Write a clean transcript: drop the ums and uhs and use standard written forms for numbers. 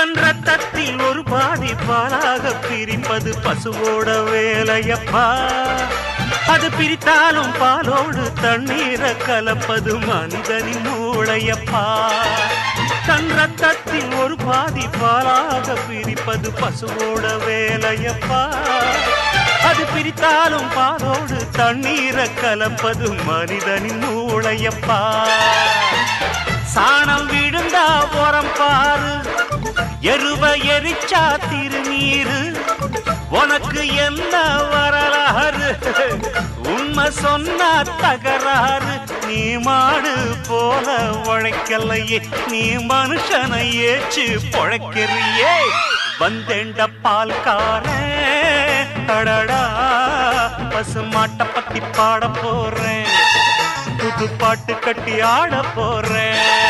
தன் ரத்தத்தில் ஒரு பாதி பாலாக பிரிப்பது பசுவோட வேலையப்பா. அது பிரித்தாலும் பாலோடு தண்ணீரை கலப்பது மனிதனின் மூளையப்பா. தன் ரத்தத்தில் ஒரு பாதி பாலாக பிரிப்பது பசுவோட வேலையப்பா. அது பிரித்தாலும் பாலோடு தண்ணீரை கலப்பது மனிதனின் மூளையப்பா. சாணம் விழுந்தா உரம் பாரு, எருவ எரிச்சா திருநீரு. உனக்கு என்ன வரலாறு, உண்மை சொன்னா தகராறு. நீ மாடு போல உழைக்கலையே, நீ மனுஷனை ஏச்சு பொழைக்கிறியே. வந்தேண்ட பால்காரன் அடடா, பசு மாட்டை பத்தி பாட போறேன், புது பாட்டு கட்டி ஆட போறேன்.